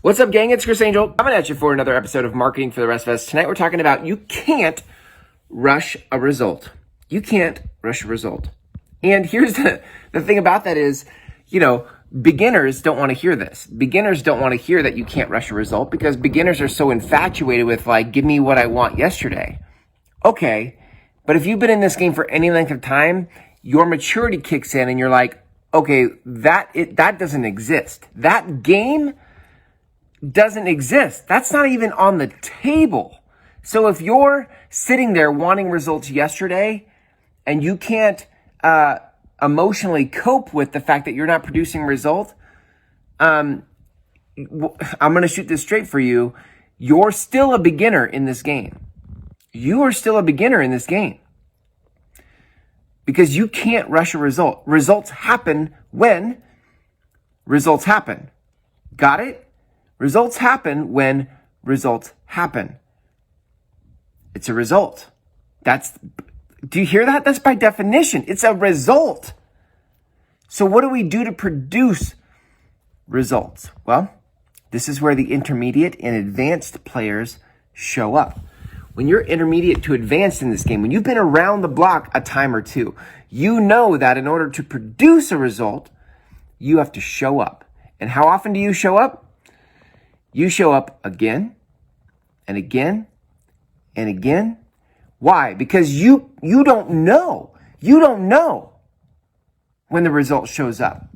What's up, gang? It's Chris Angel. Coming at you for another episode of Marketing for the Rest of Us. Tonight we're talking about you can't rush a result. You can't rush a result. And here's the thing about that is, beginners don't want to hear this. Beginners don't want to hear that you can't rush a result because beginners are so infatuated with give me what I want yesterday. Okay, but if you've been in this game for any length of time, your maturity kicks in and you're like, okay, that doesn't exist. That game doesn't exist. That's not even on the table. So if you're sitting there wanting results yesterday and you can't emotionally cope with the fact that you're not producing result, I'm going to shoot this straight for you. You're still a beginner in this game. You are still a beginner in this game because you can't rush a result. Results happen when results happen. Got it? Results happen when results happen. It's a result. Do you hear that? That's by definition. It's a result. So what do we do to produce results? Well, this is where the intermediate and advanced players show up. When you're intermediate to advanced in this game, when you've been around the block a time or two, you know that in order to produce a result, you have to show up. And how often do you show up? You show up again and again and again. Why? Because you don't know. You don't know when the result shows up.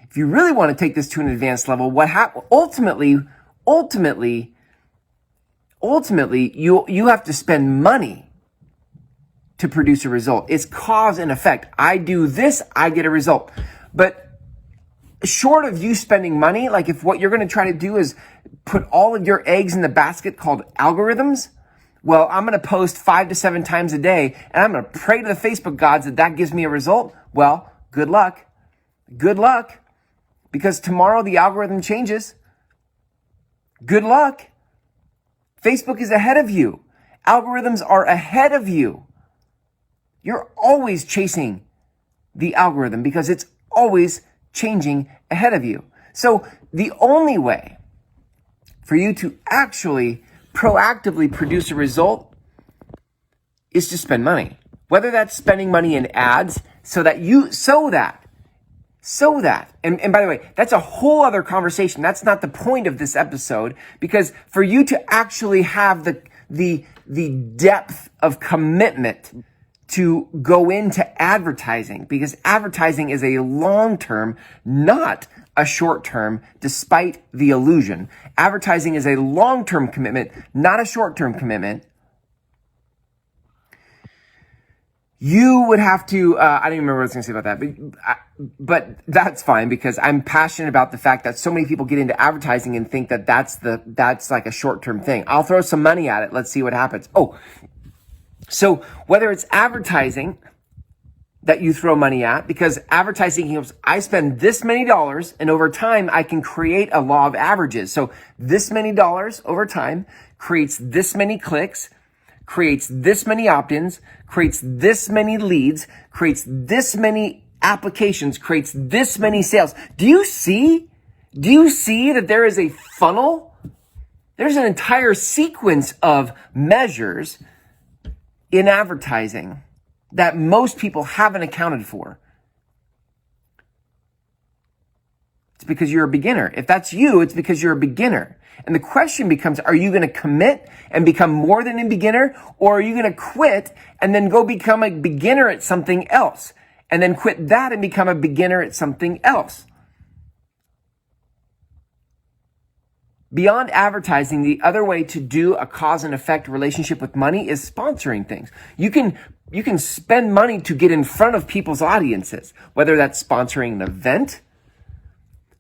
If you really want to take this to an advanced level, ultimately, you have to spend money to produce a result. It's cause and effect. I do this, I get a result. But short of you spending money, like if what you're going to try to do is put all of your eggs in the basket called algorithms, well, I'm going to post 5 to 7 times a day and I'm going to pray to the Facebook gods that gives me a result. Well, good luck. Good luck. Because tomorrow the algorithm changes. Good luck. Facebook is ahead of you. Algorithms are ahead of you. You're always chasing the algorithm because it's always changing ahead of you. So the only way for you to actually proactively produce a result is to spend money. Whether that's spending money in ads so that, and by the way, that's a whole other conversation. That's not the point of this episode, because for you to actually have the depth of commitment to go into advertising, because advertising is a long-term, not a short-term, despite the illusion. Advertising is a long-term commitment, not a short-term commitment. You would have to, I don't even remember what I was going to say about that, but that's fine because I'm passionate about the fact that so many people get into advertising and think that that's like a short-term thing. I'll throw some money at it. Let's see what happens. So whether it's advertising that you throw money at, because advertising goes, I spend this many dollars and over time I can create a law of averages. So this many dollars over time creates this many clicks, creates this many opt-ins, creates this many leads, creates this many applications, creates this many sales. Do you see that there is a funnel? There's an entire sequence of measures in advertising that most people haven't accounted for. It's because you're a beginner. If that's you, it's because you're a beginner. And the question becomes, are you going to commit and become more than a beginner? Or are you going to quit and then go become a beginner at something else? And then quit that and become a beginner at something else? Beyond advertising, the other way to do a cause and effect relationship with money is sponsoring things. You can spend money to get in front of people's audiences, whether that's sponsoring an event,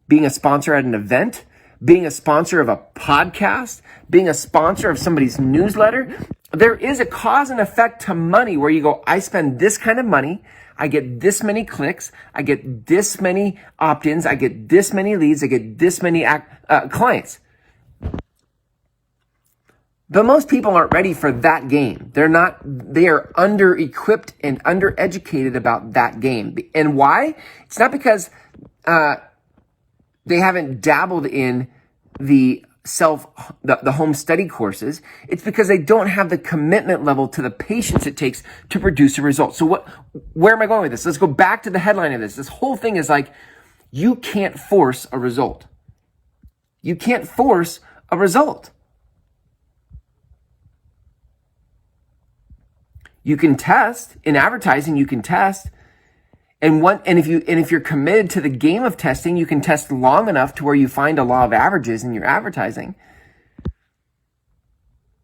being a sponsor at an event, being a sponsor of a podcast, being a sponsor of somebody's newsletter. There is a cause and effect to money where you go, I spend this kind of money, I get this many clicks, I get this many opt-ins, I get this many leads, I get this many clients. But most people aren't ready for that game. They are under-equipped and under-educated about that game. And why? It's not because they haven't dabbled in the home study courses. It's because they don't have the commitment level to the patience it takes to produce a result. So where am I going with this? Let's go back to the headline of this. This whole thing is like, you can't force a result. You can't force a result. You can test in advertising. You can test, and if you're committed to the game of testing, you can test long enough to where you find a law of averages in your advertising,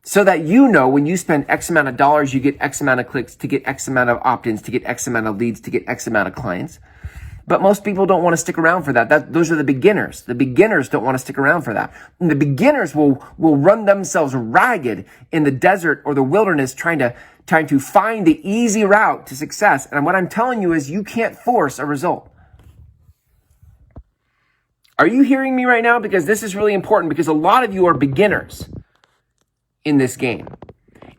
so that you know when you spend X amount of dollars, you get X amount of clicks, to get X amount of opt-ins, to get X amount of leads, to get X amount of clients. But most people don't want to stick around for that. Those are the beginners. The beginners don't want to stick around for that. And the beginners will run themselves ragged in the desert or the wilderness trying to find the easy route to success. And what I'm telling you is, you can't force a result. Are you hearing me right now? Because this is really important, because a lot of you are beginners in this game.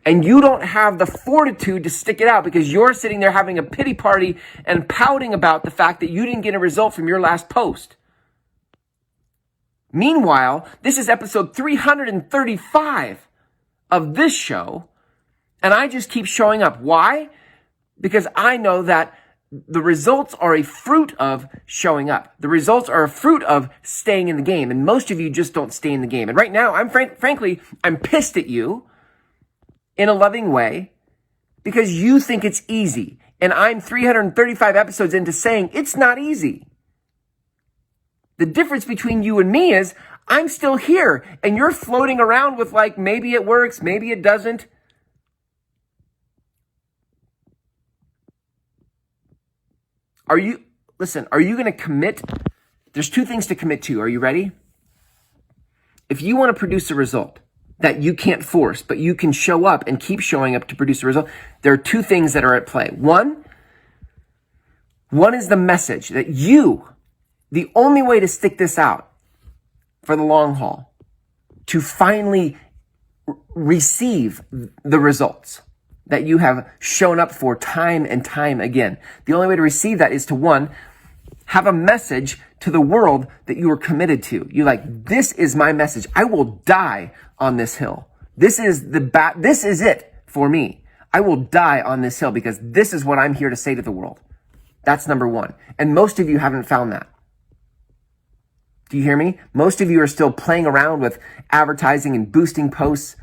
And you don't have the fortitude to stick it out, because you're sitting there having a pity party and pouting about the fact that you didn't get a result from your last post. Meanwhile, this is episode 335 of this show, and I just keep showing up. Why? Because I know that the results are a fruit of showing up. The results are a fruit of staying in the game, and most of you just don't stay in the game. And right now, frankly, I'm pissed at you in a loving way, because you think it's easy. And I'm 335 episodes into saying it's not easy. The difference between you and me is I'm still here, and you're floating around with like, maybe it works, maybe it doesn't. Are you going to commit? There's two things to commit to. Are you ready? If you want to produce a result that you can't force, but you can show up and keep showing up to produce a result, there are two things that are at play. One is the message that the only way to stick this out for the long haul, to finally receive the results that you have shown up for time and time again. The only way to receive that is to, one, have a message to the world that you are committed to. You like, this is my message. I will die on this hill. This is it for me. I will die on this hill because this is what I'm here to say to the world. That's number one. And most of you haven't found that. Do you hear me? Most of you are still playing around with advertising and boosting posts.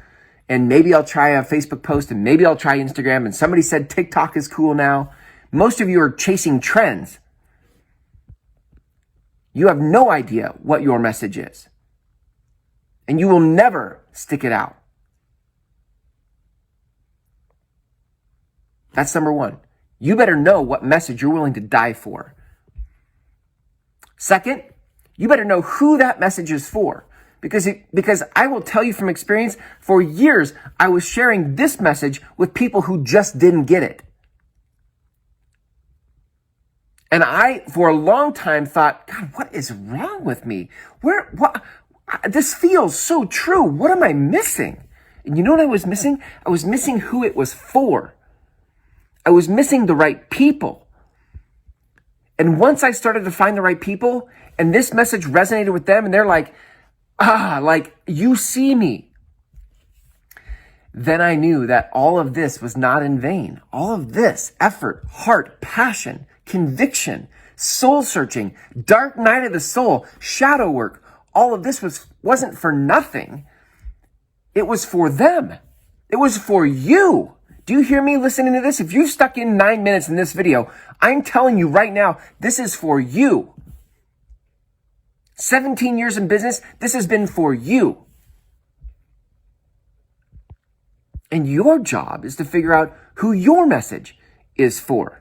And maybe I'll try a Facebook post, and maybe I'll try Instagram. And somebody said TikTok is cool now. Most of you are chasing trends. You have no idea what your message is. And you will never stick it out. That's number one. You better know what message you're willing to die for. Second, you better know who that message is for. Because I will tell you from experience, for years, I was sharing this message with people who just didn't get it. And I, for a long time, thought, God, what is wrong with me? This feels so true. What am I missing? And you know what I was missing? I was missing who it was for. I was missing the right people. And once I started to find the right people, and this message resonated with them, and they're like, you see me. Then I knew that all of this was not in vain. All of this effort, heart, passion, conviction, soul searching, dark night of the soul, shadow work, all of this wasn't for nothing. It was for them. It was for you. Do you hear me listening to this? If you've stuck in 9 minutes in this video, I'm telling you right now, this is for you. 17 years in business, this has been for you. And your job is to figure out who your message is for.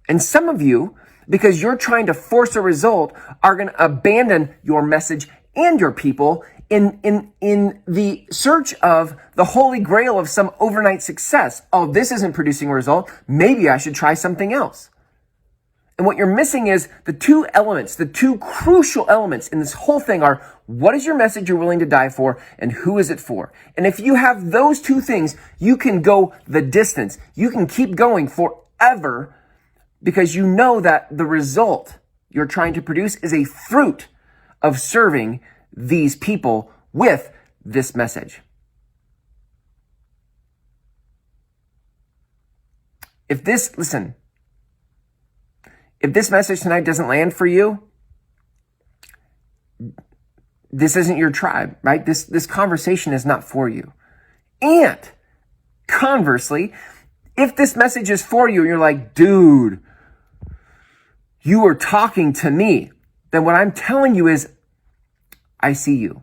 And some of you, because you're trying to force a result, are going to abandon your message and your people in the search of the holy grail of some overnight success. Oh, this isn't producing a result. Maybe I should try something else. And what you're missing is the two elements, the two crucial elements in this whole thing are, what is your message you're willing to die for, and who is it for? And if you have those two things, you can go the distance. You can keep going forever, because you know that the result you're trying to produce is a fruit of serving these people with this message. If this message tonight doesn't land for you, this isn't your tribe, right? This conversation is not for you. And conversely, if this message is for you and you're like, dude, you are talking to me, then what I'm telling you is, I see you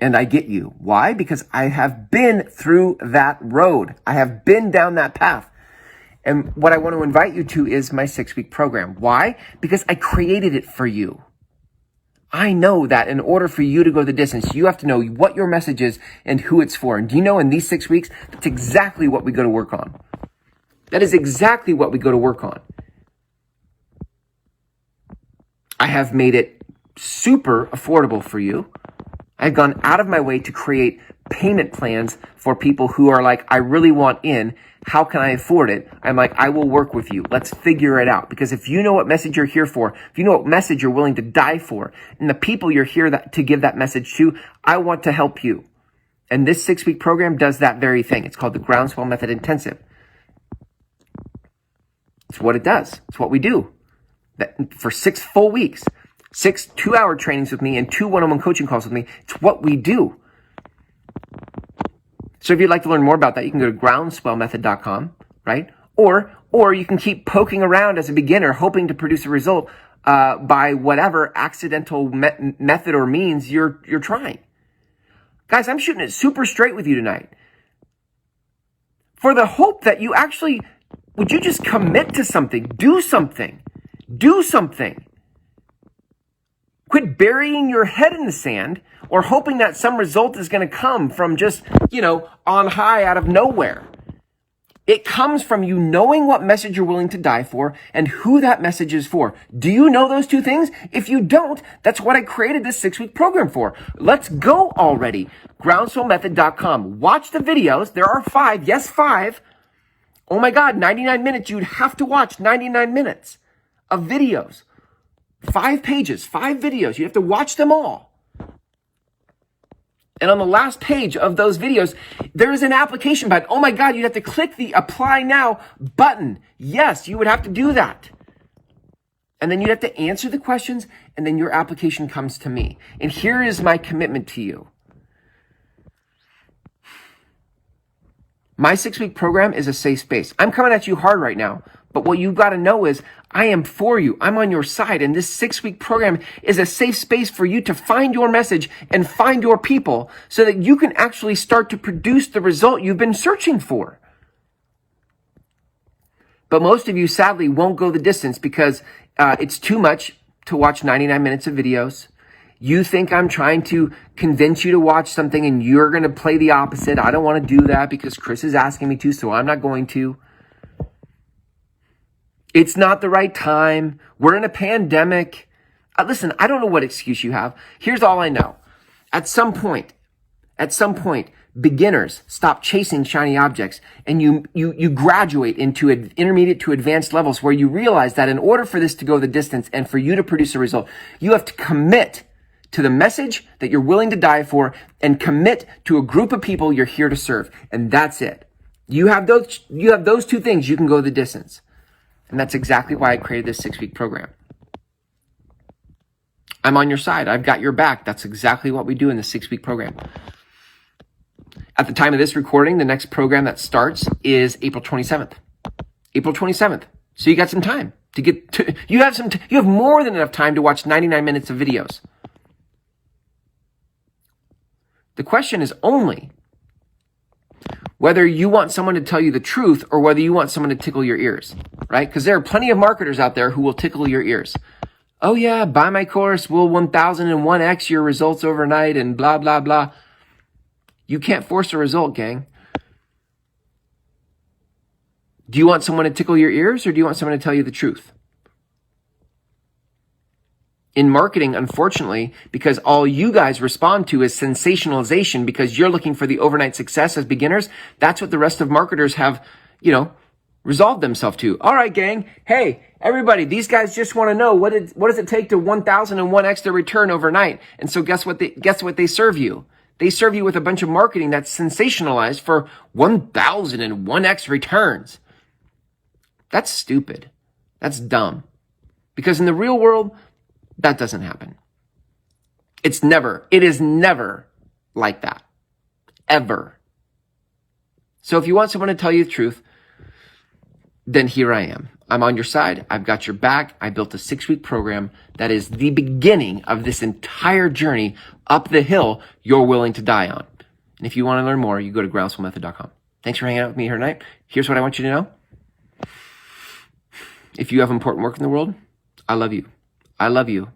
and I get you. Why? Because I have been through that road. I have been down that path. And what I want to invite you to is my 6-week program. Why? Because I created it for you. I know that in order for you to go the distance, you have to know what your message is and who it's for. And do you know, in these 6 weeks, that's exactly what we go to work on. That is exactly what we go to work on. I have made it super affordable for you. I've gone out of my way to create payment plans for people who are like, I really want in. How can I afford it? I'm like, I will work with you. Let's figure it out. Because if you know what message you're here for, if you know what message you're willing to die for, and the people you're here to give that message to, I want to help you. And this 6-week program does that very thing. It's called the Groundswell Method Intensive. It's what it does. It's what we do. For 6 full weeks, 6 2-hour trainings with me and 2 one-on-one coaching calls with me. It's what we do. So if you'd like to learn more about that, you can go to groundswellmethod.com, right? Or you can keep poking around as a beginner, hoping to produce a result by whatever accidental method or means you're trying. Guys, I'm shooting it super straight with you tonight. For the hope that you actually, would you just commit to something? Do something. Do something. Quit burying your head in the sand or hoping that some result is going to come from just, on high out of nowhere. It comes from you knowing what message you're willing to die for and who that message is for. Do you know those two things? If you don't, that's what I created this 6-week program for. Let's go already. Groundswellmethod.com. Watch the videos. There are 5. Yes, 5. Oh my God, 99 minutes. You'd have to watch 99 minutes of videos. 5 pages, 5 videos. You have to watch them all. And on the last page of those videos, there is an application button. Oh my God, you'd have to click the apply now button. Yes, you would have to do that. And then you'd have to answer the questions, and then your application comes to me. And here is my commitment to you. My 6-week program is a safe space. I'm coming at you hard right now, but what you've got to know is I am for you. I'm on your side, and this 6-week program is a safe space for you to find your message and find your people so that you can actually start to produce the result you've been searching for. But most of you, sadly, won't go the distance because it's too much to watch 99 minutes of videos. You think I'm trying to convince you to watch something and you're going to play the opposite. I don't want to do that because Chris is asking me to, so I'm not going to. It's not the right time. We're in a pandemic. Listen, I don't know what excuse you have. Here's all I know. At some point, beginners stop chasing shiny objects and you graduate into intermediate to advanced levels where you realize that in order for this to go the distance and for you to produce a result, you have to commit to the message that you're willing to die for and commit to a group of people you're here to serve. And that's it. You have those 2 things, you can go the distance. And that's exactly why I created this 6-week program. I'm on your side. I've got your back. That's exactly what we do in the 6-week program. At the time of this recording, the next program that starts is April 27th. April 27th. So you got some time to get to, you have more than enough time to watch 99 minutes of videos. The question is only whether you want someone to tell you the truth or whether you want someone to tickle your ears, right? Because there are plenty of marketers out there who will tickle your ears. Oh yeah, buy my course, we'll 1001x your results overnight and blah, blah, blah. You can't force a result, gang. Do you want someone to tickle your ears or do you want someone to tell you the truth? In marketing, unfortunately, because all you guys respond to is sensationalization because you're looking for the overnight success as beginners, that's what the rest of marketers have, resolve themselves to. All right, gang. Hey, everybody, these guys just want to know what does it take to 1,001x their return overnight? And so guess what they serve you? They serve you with a bunch of marketing that's sensationalized for 1,001x returns. That's stupid. That's dumb. Because in the real world, that doesn't happen. It is never like that. Ever. So if you want someone to tell you the truth, then here I am. I'm on your side. I've got your back. I built a 6-week program that is the beginning of this entire journey up the hill you're willing to die on. And if you want to learn more, you go to groundswellmethod.com. Thanks for hanging out with me here tonight. Here's what I want you to know. If you have important work in the world, I love you. I love you.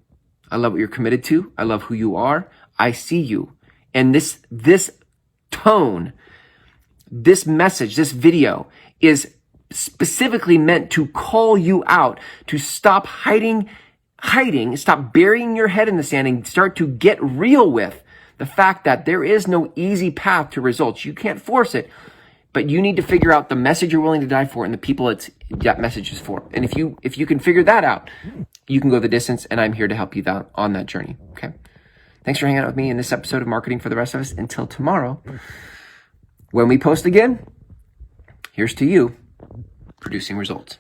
I love what you're committed to. I love who you are. I see you. And this tone, this message, this video is specifically meant to call you out, to stop hiding, stop burying your head in the sand and start to get real with the fact that there is no easy path to results. You can't force it, but you need to figure out the message you're willing to die for and the people that message is for. And if you can figure that out, you can go the distance, and I'm here to help you on that journey. Okay. Thanks for hanging out with me in this episode of Marketing for the Rest of Us. Until tomorrow, when we post again, here's to you producing results.